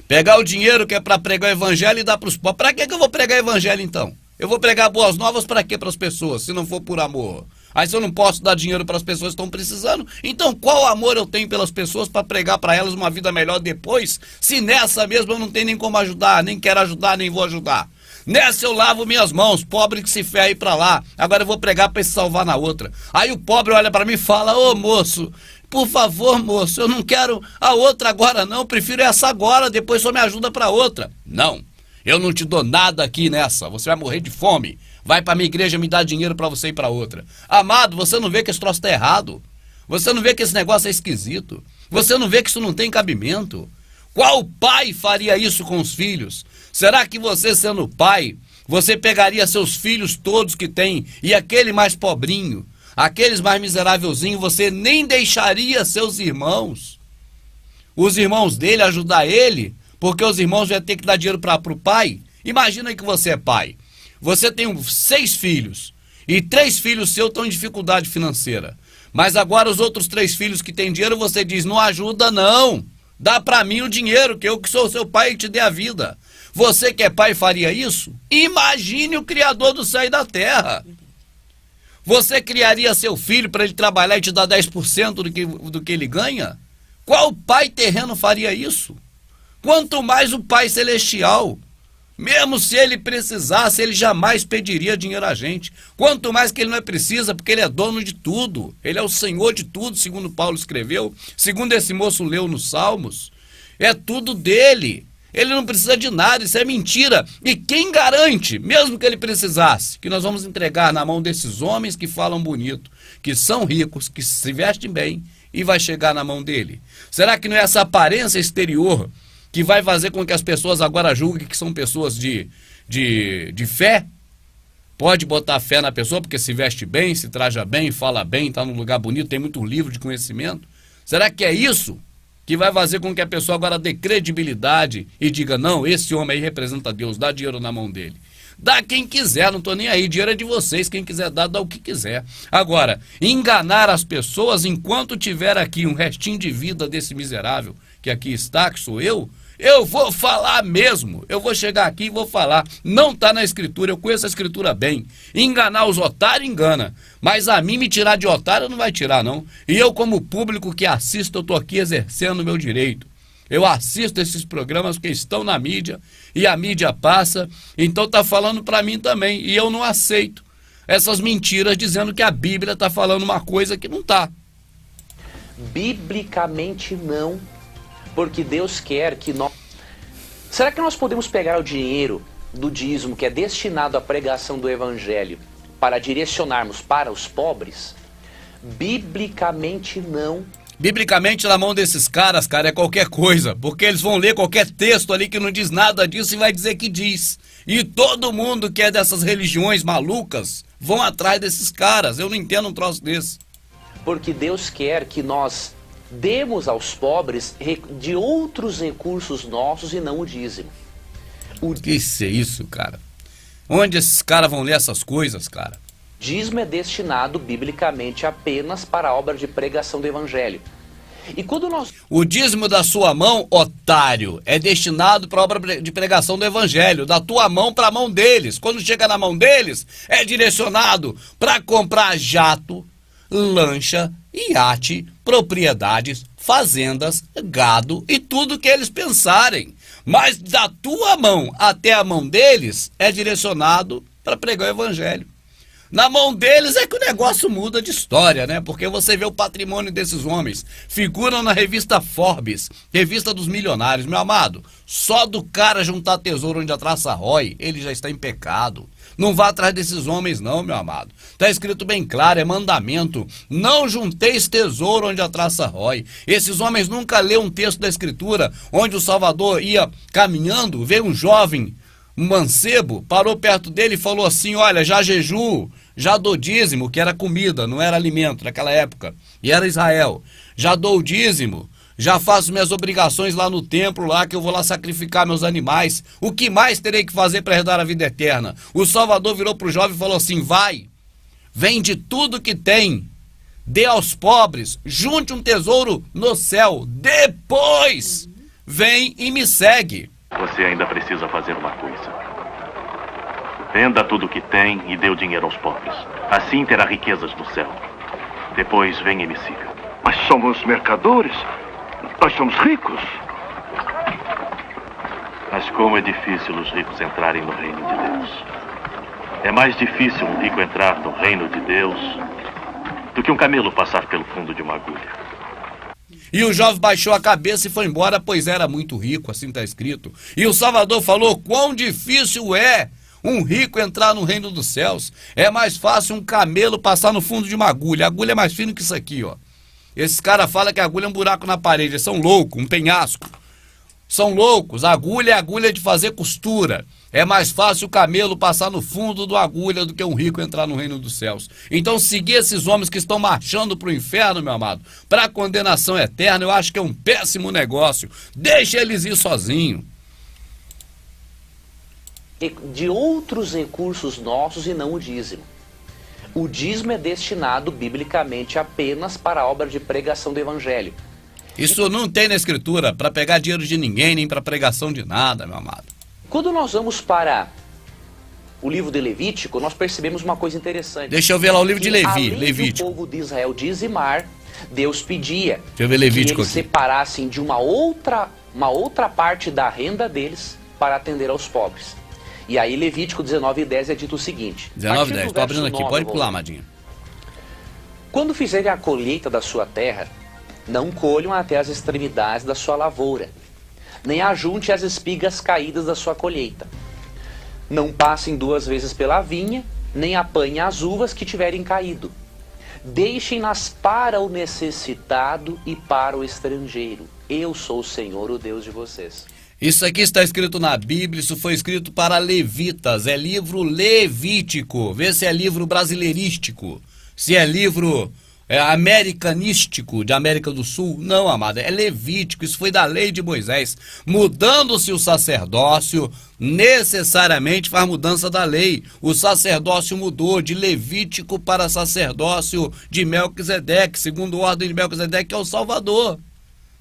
Pegar o dinheiro que é para pregar o evangelho e dar para os pobres. Para que eu vou pregar o evangelho então? Eu vou pregar boas novas para quê para as pessoas, se não for por amor? Aí se eu não posso dar dinheiro para as pessoas que estão precisando, então qual amor eu tenho pelas pessoas para pregar para elas uma vida melhor depois, se nessa mesmo eu não tenho nem como ajudar, nem quero ajudar, nem vou ajudar? Nessa eu lavo minhas mãos, pobre que se ferre pra lá. Agora eu vou pregar pra se salvar na outra. Aí o pobre olha pra mim e fala: ô moço, por favor moço, eu não quero a outra agora não, prefiro essa agora, depois só me ajuda pra outra. Não, eu não te dou nada aqui nessa, você vai morrer de fome. Vai pra minha igreja me dar dinheiro pra você ir pra outra. Amado, você não vê que esse troço tá errado? Você não vê que esse negócio é esquisito? Você não vê que isso não tem cabimento? Qual pai faria isso com os filhos? Será que você, sendo pai, você pegaria seus filhos todos que tem e aquele mais pobrinho, aqueles mais miserávelzinhos, você nem deixaria seus irmãos, os irmãos dele, ajudar ele? porque os irmãos vão ter que dar dinheiro para o pai. Imagina que você é pai. Você tem 6 filhos e 3 filhos seus estão em dificuldade financeira. Mas agora os outros 3 filhos que têm dinheiro, você diz, não ajuda não. Dá para mim o dinheiro, que eu que sou seu pai e te dê a vida. Você que é pai faria isso? Imagine o Criador do céu e da terra. Você criaria seu filho para ele trabalhar e te dar 10% do que ele ganha? Qual pai terreno faria isso? Quanto mais o Pai Celestial. Mesmo se ele precisasse, ele jamais pediria dinheiro a gente. Quanto mais que ele não precisa, porque ele é dono de tudo. Ele é o Senhor de tudo, segundo Paulo escreveu. Segundo esse moço leu nos Salmos. É tudo dele. Ele não precisa de nada, isso é mentira. E quem garante, mesmo que ele precisasse, que nós vamos entregar na mão desses homens que falam bonito, que são ricos, que se vestem bem, e vai chegar na mão dele? Será que não é essa aparência exterior que vai fazer com que as pessoas agora julguem que são pessoas de fé? Pode botar fé na pessoa porque se veste bem, se traja bem, fala bem, está num lugar bonito, tem muito livro de conhecimento. Será que é isso que vai fazer com que a pessoa agora dê credibilidade e diga, não, esse homem aí representa Deus, dá dinheiro na mão dele? Dá quem quiser, não estou nem aí, dinheiro é de vocês, quem quiser dar, dá o que quiser. Agora, enganar as pessoas enquanto tiver aqui um restinho de vida desse miserável, que aqui está, que sou eu vou falar mesmo, eu vou chegar aqui e vou falar. Não está na Escritura, eu conheço a Escritura bem. Enganar os otários, engana. Mas a mim me tirar de otário não vai tirar, não. E eu, como público que assisto, eu estou aqui exercendo o meu direito. Eu assisto esses programas que estão na mídia e a mídia passa, então está falando para mim também. E eu não aceito essas mentiras dizendo que a Bíblia está falando uma coisa que não está. Biblicamente não. Porque Deus quer que nós... Será que nós podemos pegar o dinheiro do dízimo que é destinado à pregação do Evangelho para direcionarmos para os pobres? Biblicamente não. Biblicamente na mão desses caras, cara, é qualquer coisa. Porque eles vão ler qualquer texto ali que não diz nada disso e vai dizer que diz. E todo mundo que é dessas religiões malucas vão atrás desses caras. Eu não entendo um troço desse. Porque Deus quer que nós demos aos pobres de outros recursos nossos e não o dízimo. Que é isso, cara? Onde esses caras vão ler essas coisas, cara? Dízimo é destinado biblicamente apenas para a obra de pregação do Evangelho. E quando nós... O dízimo da sua mão, otário, é destinado para a obra de pregação do Evangelho. Da tua mão para a mão deles. Quando chega na mão deles, é direcionado para comprar jato, lancha, iate, propriedades, fazendas, gado e tudo que eles pensarem. Mas da tua mão até a mão deles é direcionado para pregar o Evangelho. Na mão deles é que o negócio muda de história, né? Porque você vê o patrimônio desses homens. Figuram na revista Forbes, revista dos milionários. Meu amado, só do cara juntar tesouro onde a traça rói, ele já está em pecado. Não vá atrás desses homens não, meu amado. Está escrito bem claro, é mandamento. Não junteis tesouro onde a traça rói. Esses homens nunca lêem um texto da Escritura onde o Salvador ia caminhando, veio um jovem, um mancebo, parou perto dele e falou assim, olha, já jejuo, já dou dízimo, que era comida, não era alimento naquela época, e era Israel. Já dou o dízimo, já faço minhas obrigações lá no templo, lá que eu vou lá sacrificar meus animais. O que mais terei que fazer para herdar a vida eterna? O Salvador virou para o jovem e falou assim, vai, vende tudo que tem, dê aos pobres, junte um tesouro no céu, depois vem e me segue. Você ainda precisa fazer uma coisa. Venda tudo o que tem e dê o dinheiro aos pobres. Assim terá riquezas no céu. Depois venha e me siga. Mas somos mercadores. Nós somos ricos. Mas como é difícil os ricos entrarem no reino de Deus. É mais difícil um rico entrar no reino de Deus do que um camelo passar pelo fundo de uma agulha. E o jovem baixou a cabeça e foi embora, pois era muito rico, assim está escrito. E o Salvador falou, quão difícil é um rico entrar no reino dos céus. É mais fácil um camelo passar no fundo de uma agulha. A agulha é mais fina que isso aqui, ó. Esses caras falam que a agulha é um buraco na parede, eles são loucos, um penhasco. São loucos, a agulha é agulha de fazer costura. É mais fácil o camelo passar no fundo da agulha do que um rico entrar no reino dos céus. Então seguir esses homens que estão marchando para o inferno, meu amado, para a condenação eterna, eu acho que é um péssimo negócio. Deixa eles ir sozinhos. de outros recursos nossos e não o dízimo. O dízimo é destinado biblicamente apenas para a obra de pregação do evangelho. Isso não tem na escritura para pegar dinheiro de ninguém, nem para pregação de nada, meu amado. Quando nós vamos para o livro de Levítico, nós percebemos uma coisa interessante. Deixa eu ver lá o livro de Levi, além Levítico. do povo de Israel dizimar, Deus pedia Deixa eu ver Levítico que eles aqui. separassem de uma outra parte da renda deles para atender aos pobres. E aí Levítico 19:10 é dito o seguinte. 19:10, estou abrindo aqui, pode pular, Amadinho. Quando fizerem a colheita da sua terra, não colham até as extremidades da sua lavoura, nem ajunte as espigas caídas da sua colheita. Não passem 2 vezes pela vinha, nem apanhem as uvas que tiverem caído. Deixem-nas para o necessitado e para o estrangeiro. Eu sou o Senhor, o Deus de vocês. Isso aqui está escrito na Bíblia, isso foi escrito para levitas, é livro levítico. Vê se é livro brasileirístico, se é livro americanístico, de América do Sul. Não, amado, é levítico, isso foi da lei de Moisés. Mudando-se o sacerdócio, necessariamente faz mudança da lei. O sacerdócio mudou de Levítico para sacerdócio de Melquisedeque, segundo a ordem de Melquisedeque, que é o Salvador.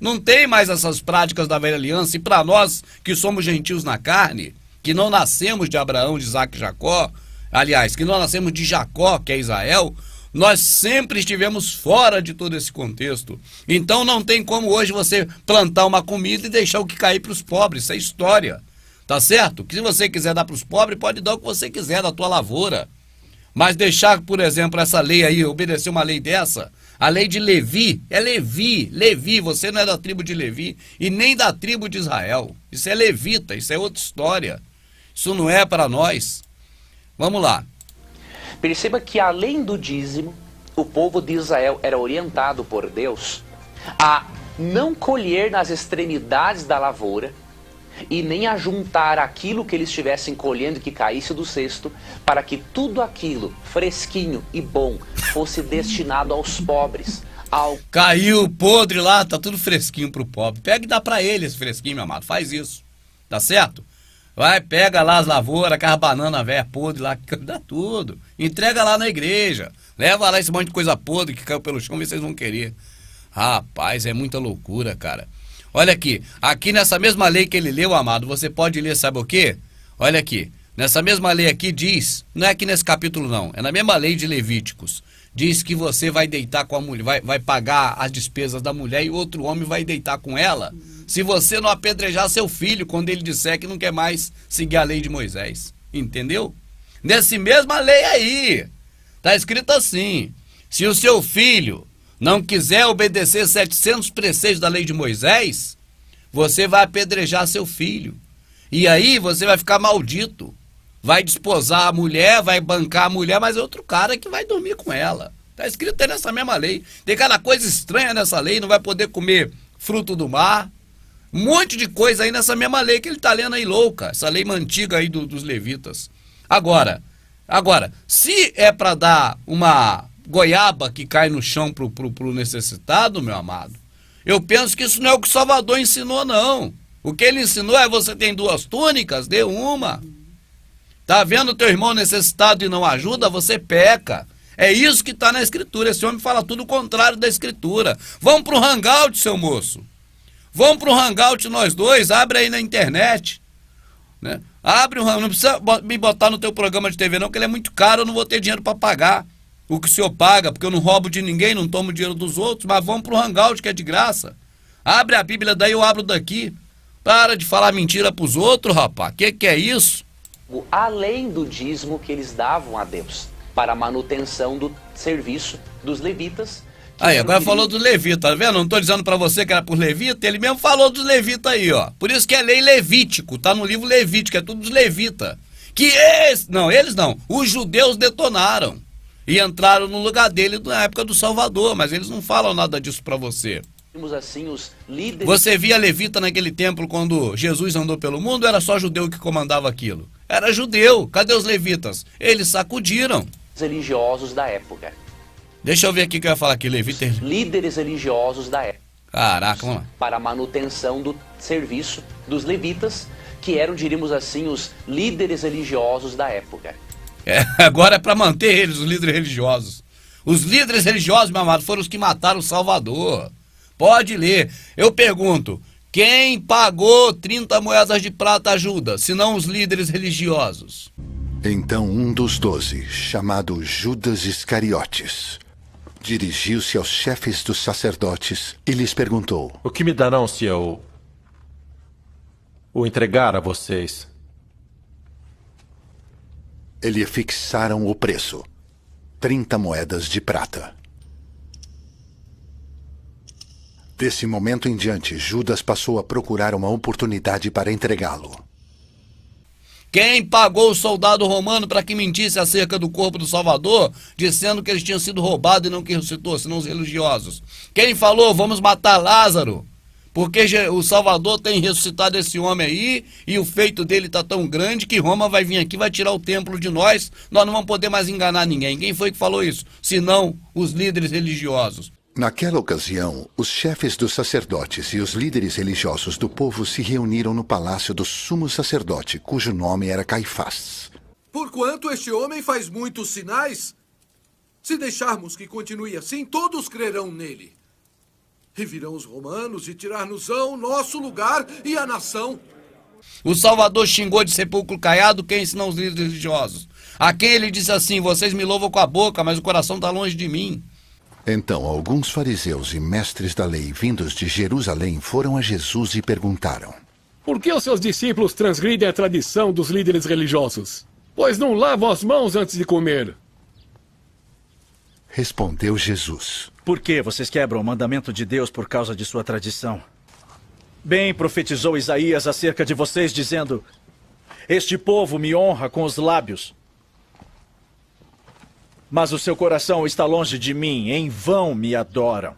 Não tem mais essas práticas da velha aliança, e para nós que somos gentios na carne, que não nascemos de Abraão, de Isaac e Jacó, aliás, que não nascemos de Jacó, que é Israel, nós sempre estivemos fora de todo esse contexto. Então não tem como hoje você plantar uma comida e deixar o que cair para os pobres, isso é história, tá certo? Que se você quiser dar para os pobres, pode dar o que você quiser da tua lavoura. Mas deixar, por exemplo, essa lei aí, obedecer uma lei dessa, a lei de Levi, é Levi, você não é da tribo de Levi e nem da tribo de Israel. Isso é levita, isso é outra história. Isso não é para nós. Vamos lá. Perceba que além do dízimo, o povo de Israel era orientado por Deus a não colher nas extremidades da lavoura e nem a juntar aquilo que eles estivessem colhendo que caísse do cesto, para que tudo aquilo fresquinho e bom fosse destinado aos pobres. Caiu podre lá, tá tudo fresquinho pro pobre. Pega e dá pra ele esse fresquinho, meu amado, faz isso, tá certo? Vai, pega lá as lavouras, aquelas bananas velhas podres lá, dá tudo. Entrega lá na igreja. Leva lá esse monte de coisa podre que caiu pelo chão, vê se vocês vão querer. Rapaz, é muita loucura, cara. Olha aqui, aqui nessa mesma lei que ele leu, amado, você pode ler, sabe o quê? Olha aqui, nessa mesma lei aqui diz, não é aqui nesse capítulo não, é na mesma lei de Levíticos. Diz que você vai deitar com a mulher, vai pagar as despesas da mulher e outro homem vai deitar com ela, se você não apedrejar seu filho quando ele disser que não quer mais seguir a lei de Moisés. Entendeu? Nessa mesma lei aí, tá escrito assim, se o seu filho não quiser obedecer 700 preceitos da lei de Moisés, você vai apedrejar seu filho. E aí você vai ficar maldito. Vai desposar a mulher, vai bancar a mulher, mas é outro cara que vai dormir com ela. Tá escrito aí nessa mesma lei. Tem cada coisa estranha nessa lei, não vai poder comer fruto do mar. Um monte de coisa aí nessa mesma lei que ele tá lendo aí louca. Essa lei antiga aí dos levitas. Agora, se é para dar uma goiaba que cai no chão pro necessitado, meu amado, eu penso que isso não é o que o Salvador ensinou, não. O que ele ensinou é: você tem 2 túnicas, dê uma. Tá vendo teu irmão necessitado e não ajuda, você peca. É isso que tá na escritura. Esse homem fala tudo o contrário da escritura. Vamos pro hangout, seu moço. Vamos pro hangout nós dois, abre aí na internet, né? Abre o hangout, não precisa me botar no teu programa de TV não, que ele é muito caro, eu não vou ter dinheiro para pagar o que o senhor paga, porque eu não roubo de ninguém, não tomo dinheiro dos outros, mas vamos pro hangout que é de graça. Abre a Bíblia daí, eu abro daqui. Para de falar mentira pros outros, rapaz. Que é isso? Além do dízimo que eles davam a Deus para a manutenção do serviço dos levitas. Aí, agora falou dos levitas, tá vendo? Não tô dizendo pra você que era por levita, ele mesmo falou dos levitas aí, ó. Por isso que é lei Levítico, tá no livro Levítico, é tudo dos levitas. Que eles não, os judeus detonaram e entraram no lugar dele na época do Salvador, mas eles não falam nada disso pra você. Assim, os líderes... Você via levita naquele templo quando Jesus andou pelo mundo, era só judeu que comandava aquilo? Era judeu, cadê os levitas? Eles sacudiram. Religiosos da época. Deixa eu ver aqui o que eu ia falar aqui, levita. Líderes religiosos da época. Caraca, vamos lá. Para a manutenção do serviço dos levitas, que eram, diríamos assim, os líderes religiosos da época. Agora é para manter eles, os líderes religiosos. Os líderes religiosos, meu amado, foram os que mataram o Salvador. Pode ler. Eu pergunto, quem pagou 30 moedas de prata a Judas, se não os líderes religiosos? Então um dos 12, chamado Judas Iscariotes, dirigiu-se aos chefes dos sacerdotes e lhes perguntou: o que me darão se eu o entregar a vocês? Eles fixaram o preço, 30 moedas de prata. Desse momento em diante, Judas passou a procurar uma oportunidade para entregá-lo. Quem pagou o soldado romano para que mentisse acerca do corpo do Salvador, dizendo que eles tinham sido roubados e não que ressuscitou, senão os religiosos? Quem falou, vamos matar Lázaro, porque o Salvador tem ressuscitado esse homem aí, e o feito dele está tão grande que Roma vai vir aqui, vai tirar o templo de nós não vamos poder mais enganar ninguém. Quem foi que falou isso? Senão os líderes religiosos. Naquela ocasião, os chefes dos sacerdotes e os líderes religiosos do povo se reuniram no palácio do sumo sacerdote, cujo nome era Caifás. Porquanto este homem faz muitos sinais, se deixarmos que continue assim, todos crerão nele. E virão os romanos e tirar-nos-ão nosso lugar e a nação. O Salvador xingou de sepulcro caiado quem senão os líderes religiosos? A quem ele disse assim, vocês me louvam com a boca, mas o coração está longe de mim. Então, alguns fariseus e mestres da lei vindos de Jerusalém foram a Jesus e perguntaram: por que os seus discípulos transgridem a tradição dos líderes religiosos? Pois não lavam as mãos antes de comer. Respondeu Jesus: por que vocês quebram o mandamento de Deus por causa de sua tradição? Bem profetizou Isaías acerca de vocês, dizendo: este povo me honra com os lábios, mas o seu coração está longe de mim, em vão me adoram.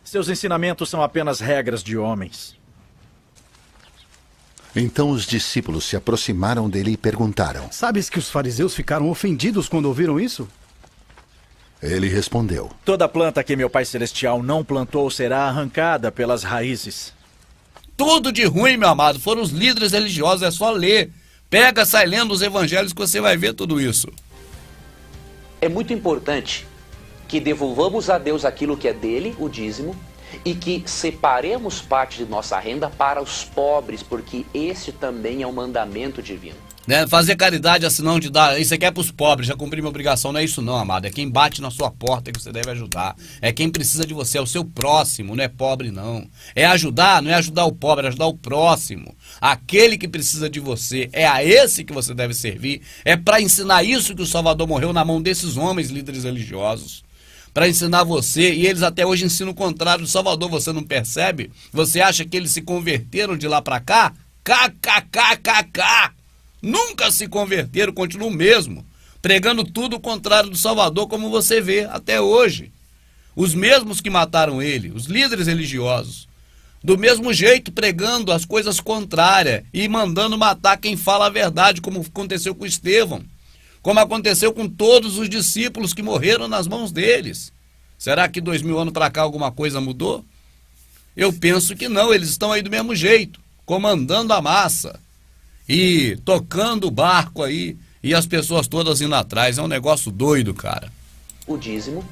Seus ensinamentos são apenas regras de homens. Então os discípulos se aproximaram dele e perguntaram: sabes que os fariseus ficaram ofendidos quando ouviram isso? Ele respondeu: toda planta que meu Pai Celestial não plantou será arrancada pelas raízes. Tudo de ruim, meu amado, foram os líderes religiosos, é só ler. Pega, sai lendo os evangelhos que você vai ver tudo isso. É muito importante que devolvamos a Deus aquilo que é dele, o dízimo, e que separemos parte de nossa renda para os pobres, porque esse também é um mandamento divino. Fazer caridade assim não de dar, isso aqui é para os pobres, já cumpri minha obrigação, não é isso não, amado, é quem bate na sua porta que você deve ajudar, é quem precisa de você, é o seu próximo, não é pobre não, é ajudar, não é ajudar o pobre, é ajudar o próximo, aquele que precisa de você, é a esse que você deve servir, é para ensinar isso que o Salvador morreu na mão desses homens líderes religiosos, para ensinar você, e eles até hoje ensinam o contrário do Salvador, você não percebe? Você acha que eles se converteram de lá para cá? KKKKK! Nunca se converteram, continuam mesmo, pregando tudo o contrário do Salvador, como você vê até hoje. Os mesmos que mataram ele, os líderes religiosos, do mesmo jeito pregando as coisas contrárias e mandando matar quem fala a verdade, como aconteceu com Estevão, como aconteceu com todos os discípulos que morreram nas mãos deles. Será que 2000 anos para cá alguma coisa mudou? Eu penso que não, eles estão aí do mesmo jeito, comandando a massa. E tocando o barco aí, e as pessoas todas indo atrás. É um negócio doido, cara. O dízimo,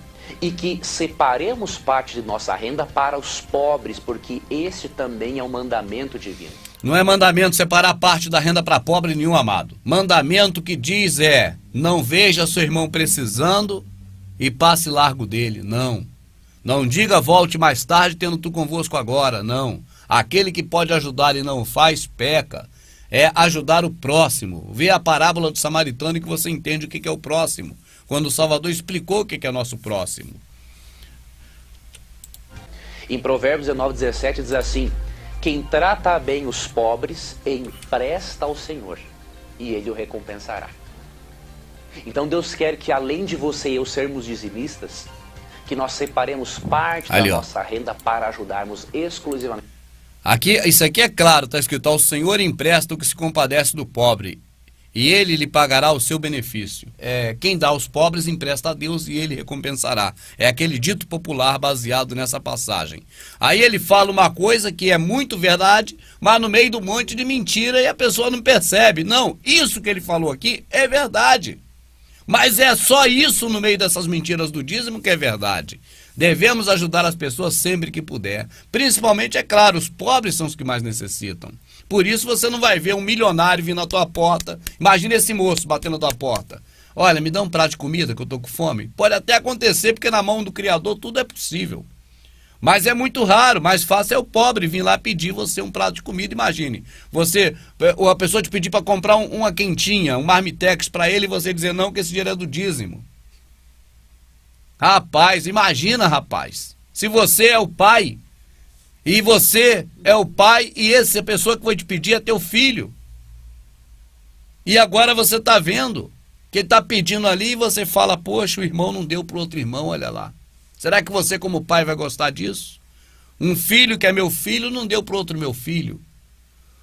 e que separemos parte de nossa renda para os pobres, porque esse também é um mandamento divino. Não é mandamento separar parte da renda para pobre nenhum, amado. Mandamento que diz é, não veja seu irmão precisando e passe largo dele, não. Não diga volte mais tarde tendo tu convosco agora, não. Aquele que pode ajudar e não faz, peca. É ajudar o próximo. Vê a parábola do samaritano que você entende o que é o próximo. Quando o Salvador explicou o que é nosso próximo. Em Provérbios 19:17 diz assim: quem trata bem os pobres, empresta ao Senhor, e Ele o recompensará. Então Deus quer que, além de você e eu sermos dizimistas, que nós separemos parte da nossa renda para ajudarmos exclusivamente. Aqui, isso aqui é claro, está escrito: ao Senhor empresta o que se compadece do pobre, e ele lhe pagará o seu benefício. Quem dá aos pobres empresta a Deus e ele recompensará. É aquele dito popular baseado nessa passagem. Aí ele fala uma coisa que é muito verdade, mas no meio do monte de mentira e a pessoa não percebe. Não, isso que ele falou aqui é verdade. Mas é só isso no meio dessas mentiras do dízimo que é verdade. Devemos ajudar as pessoas sempre que puder. Principalmente, é claro, os pobres são os que mais necessitam. Por isso você não vai ver um milionário vir na tua porta. Imagina esse moço batendo na tua porta. Olha, me dá um prato de comida que eu tô com fome. Pode até acontecer, porque na mão do Criador tudo é possível. Mas é muito raro, mais fácil é o pobre vir lá pedir você um prato de comida. Imagine, a pessoa te pedir para comprar uma quentinha, um marmitex para ele e você dizer não, que esse dinheiro é do dízimo. Rapaz, imagina, rapaz, se você é o pai, e você é o pai, e essa pessoa que foi te pedir é teu filho. E agora você está vendo que ele está pedindo ali e você fala, poxa, o irmão não deu para o outro irmão, olha lá. Será que você como pai vai gostar disso? Um filho que é meu filho não deu para o outro meu filho.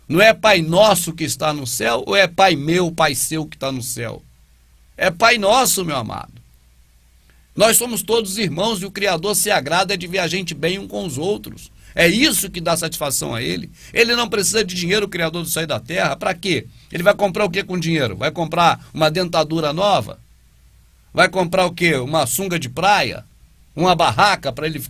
Não é Pai nosso que está no céu ou é Pai meu, Pai seu que está no céu? É Pai nosso, meu amado. Nós somos todos irmãos e o Criador se agrada de ver a gente bem um com os outros. É isso que dá satisfação a ele. Ele não precisa de dinheiro, o Criador do céu e da terra. Para quê? Ele vai comprar o que com dinheiro? Vai comprar uma dentadura nova? Vai comprar o quê? Uma sunga de praia? Uma barraca para ele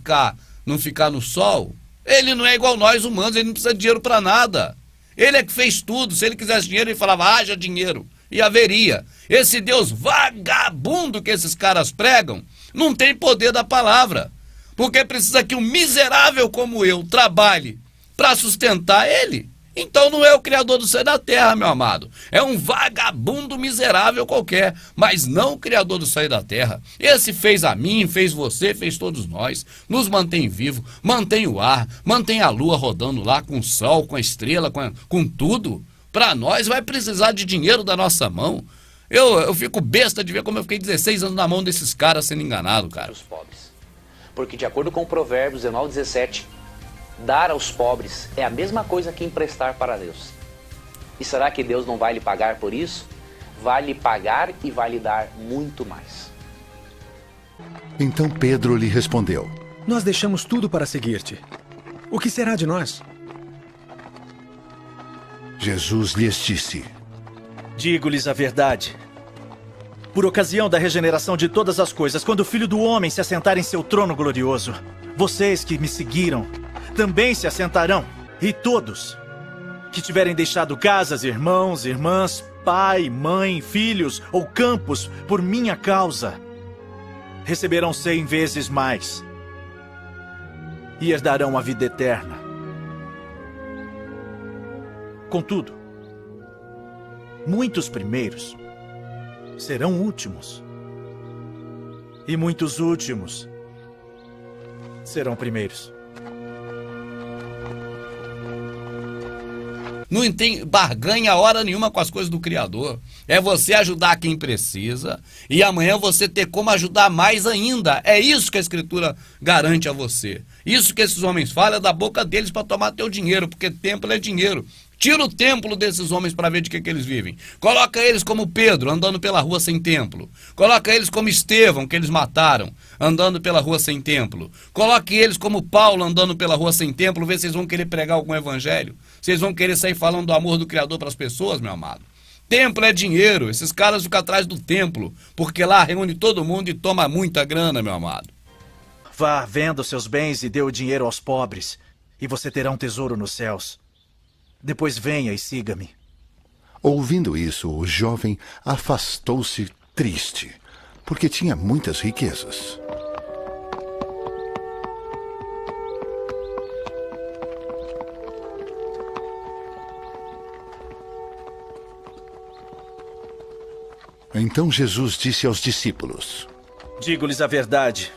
não ficar no sol? Ele não é igual nós humanos, ele não precisa de dinheiro para nada. Ele é que fez tudo. Se ele quisesse dinheiro, ele falava, haja dinheiro. E haveria. Esse Deus vagabundo que esses caras pregam não tem poder da palavra. Porque precisa que um miserável como eu trabalhe para sustentar ele. Então não é o Criador do céu e da terra, meu amado. É um vagabundo miserável qualquer, mas não o Criador do céu e da terra. Esse fez a mim, fez você, fez todos nós. Nos mantém vivo, mantém o ar, mantém a lua rodando lá com o sol, com a estrela, com tudo. Para nós vai precisar de dinheiro da nossa mão. Eu fico besta de ver como eu fiquei 16 anos na mão desses caras sendo enganado, cara. Os pobres. Porque de acordo com Provérbios 19:17, dar aos pobres é a mesma coisa que emprestar para Deus. E será que Deus não vai lhe pagar por isso? Vai lhe pagar e vai lhe dar muito mais. Então Pedro lhe respondeu: Nós deixamos tudo para seguir-te. O que será de nós? Jesus lhes disse: Digo-lhes a verdade. Por ocasião da regeneração de todas as coisas, quando o Filho do Homem se assentar em seu trono glorioso, vocês que me seguiram também se assentarão. E todos que tiverem deixado casas, irmãos, irmãs, pai, mãe, filhos ou campos por minha causa, receberão 100 vezes mais e herdarão a vida eterna. Contudo, muitos primeiros serão últimos, e muitos últimos serão primeiros. Não tem barganha hora nenhuma com as coisas do Criador. É você ajudar quem precisa e amanhã você ter como ajudar mais ainda. É isso que a Escritura garante a você. Isso que esses homens falam é da boca deles para tomar teu dinheiro, porque templo é dinheiro. Tira o templo desses homens para ver de que eles vivem. Coloca eles como Pedro, andando pela rua sem templo. Coloca eles como Estevão, que eles mataram, andando pela rua sem templo. Coloque eles como Paulo, andando pela rua sem templo. Vê se vocês vão querer pregar algum evangelho. Vocês vão querer sair falando do amor do Criador para as pessoas, meu amado. Templo é dinheiro. Esses caras ficam atrás do templo, porque lá reúne todo mundo e toma muita grana, meu amado. Vá, venda os seus bens e dê o dinheiro aos pobres, e você terá um tesouro nos céus. Depois venha e siga-me. Ouvindo isso, o jovem afastou-se triste, porque tinha muitas riquezas. Então Jesus disse aos discípulos: Digo-lhes a verdade.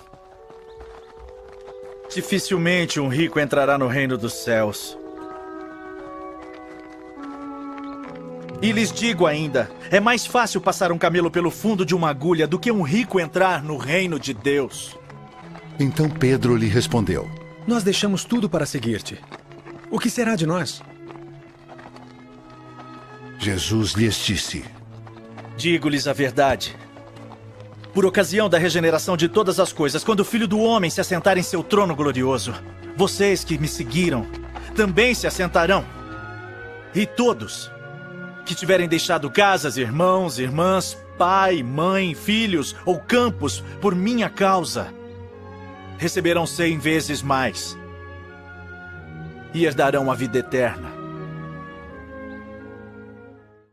Dificilmente um rico entrará no reino dos céus. E lhes digo ainda, é mais fácil passar um camelo pelo fundo de uma agulha do que um rico entrar no reino de Deus. Então Pedro lhe respondeu: Nós deixamos tudo para seguir-te. O que será de nós? Jesus lhes disse: Digo-lhes a verdade. Por ocasião da regeneração de todas as coisas, quando o Filho do Homem se assentar em seu trono glorioso, vocês que me seguiram também se assentarão. E todos que tiverem deixado casas, irmãos, irmãs, pai, mãe, filhos ou campos por minha causa, receberão 100 vezes mais e herdarão a vida eterna.